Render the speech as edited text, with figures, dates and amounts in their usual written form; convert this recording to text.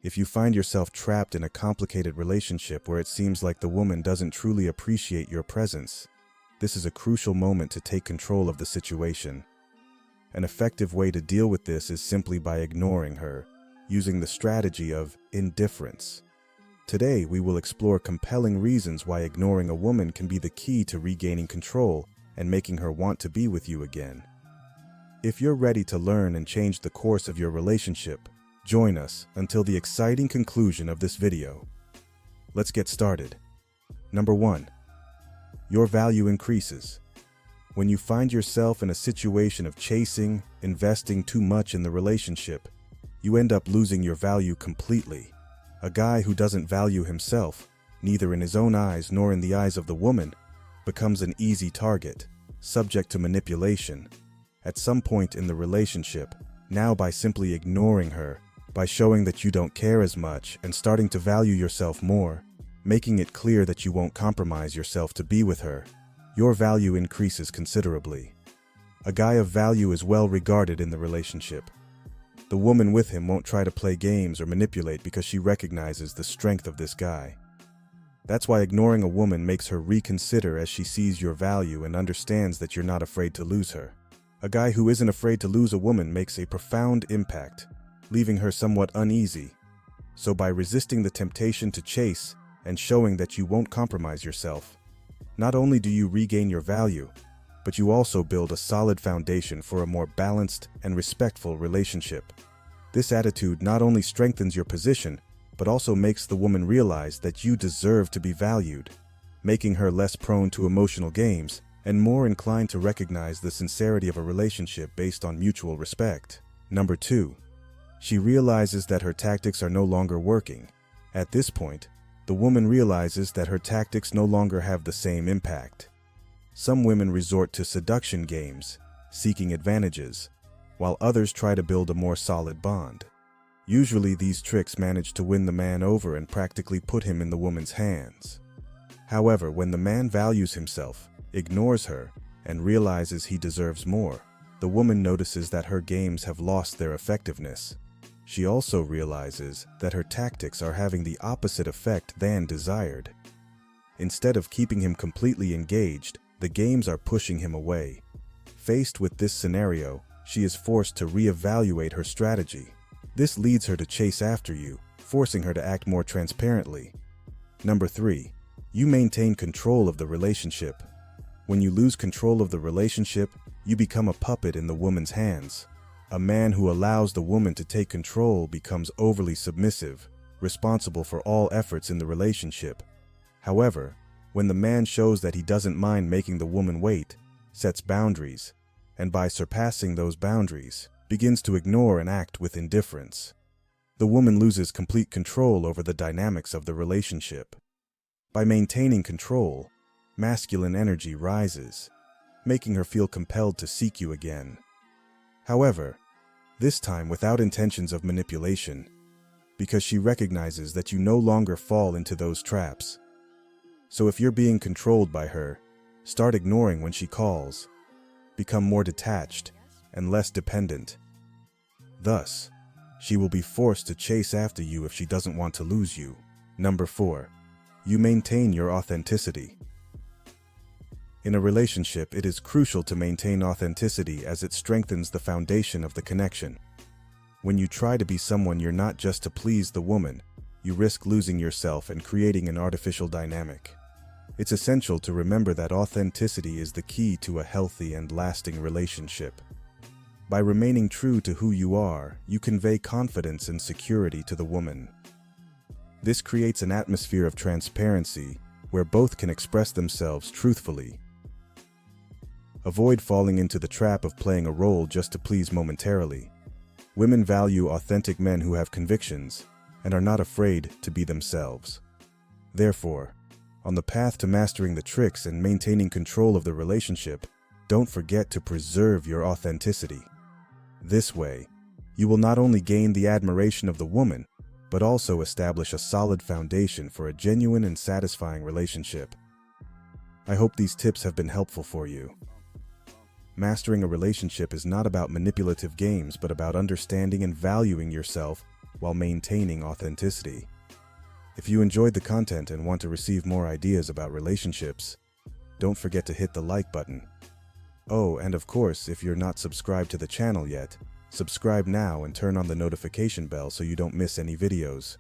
If you find yourself trapped in a complicated relationship where it seems like the woman doesn't truly appreciate your presence, this is a crucial moment to take control of the situation. An effective way to deal with this is simply by ignoring her, using the strategy of indifference. Today, we will explore compelling reasons why ignoring a woman can be the key to regaining control and making her want to be with you again. If you're ready to learn and change the course of your relationship, join us until the exciting conclusion of this video. Let's get started. Number 1. Your value increases. When you find yourself in a situation of chasing, investing too much in the relationship, you end up losing your value completely. A guy who doesn't value himself, neither in his own eyes nor in the eyes of the woman, becomes an easy target, subject to manipulation. At some point in the relationship, now by simply ignoring her, by showing that you don't care as much and starting to value yourself more, making it clear that you won't compromise yourself to be with her, your value increases considerably. A guy of value is well regarded in the relationship. The woman with him won't try to play games or manipulate because she recognizes the strength of this guy. That's why ignoring a woman makes her reconsider as she sees your value and understands that you're not afraid to lose her. A guy who isn't afraid to lose a woman makes a profound impact, leaving her somewhat uneasy. So by resisting the temptation to chase and showing that you won't compromise yourself, not only do you regain your value, but you also build a solid foundation for a more balanced and respectful relationship. This attitude not only strengthens your position, but also makes the woman realize that you deserve to be valued, making her less prone to emotional games and more inclined to recognize the sincerity of a relationship based on mutual respect. Number 2. She realizes that her tactics are no longer working. At this point, the woman realizes that her tactics no longer have the same impact. Some women resort to seduction games, seeking advantages, while others try to build a more solid bond. Usually these tricks manage to win the man over and practically put him in the woman's hands. However, when the man values himself, ignores her, and realizes he deserves more, the woman notices that her games have lost their effectiveness. She also realizes that her tactics are having the opposite effect than desired. Instead of keeping him completely engaged, the games are pushing him away. Faced with this scenario, she is forced to reevaluate her strategy. This leads her to chase after you, forcing her to act more transparently. Number 3. You maintain control of the relationship. When you lose control of the relationship, you become a puppet in the woman's hands. A man who allows the woman to take control becomes overly submissive, responsible for all efforts in the relationship. However, when the man shows that he doesn't mind making the woman wait, sets boundaries, and by surpassing those boundaries, begins to ignore and act with indifference, the woman loses complete control over the dynamics of the relationship. By maintaining control, masculine energy rises, making her feel compelled to seek you again. However, this time without intentions of manipulation, because she recognizes that you no longer fall into those traps. So if you're being controlled by her, start ignoring when she calls. Become more detached and less dependent. Thus, she will be forced to chase after you if she doesn't want to lose you. Number 4. You maintain your authenticity. In a relationship, it is crucial to maintain authenticity as it strengthens the foundation of the connection. When you try to be someone you're not just to please the woman, you risk losing yourself and creating an artificial dynamic. It's essential to remember that authenticity is the key to a healthy and lasting relationship. By remaining true to who you are, you convey confidence and security to the woman. This creates an atmosphere of transparency where both can express themselves truthfully. Avoid falling into the trap of playing a role just to please momentarily. Women value authentic men who have convictions and are not afraid to be themselves. Therefore, on the path to mastering the tricks and maintaining control of the relationship, don't forget to preserve your authenticity. This way, you will not only gain the admiration of the woman, but also establish a solid foundation for a genuine and satisfying relationship. I hope these tips have been helpful for you. Mastering a relationship is not about manipulative games, but about understanding and valuing yourself while maintaining authenticity. If you enjoyed the content and want to receive more ideas about relationships, don't forget to hit the like button. Oh, and of course, if you're not subscribed to the channel yet, subscribe now and turn on the notification bell so you don't miss any videos.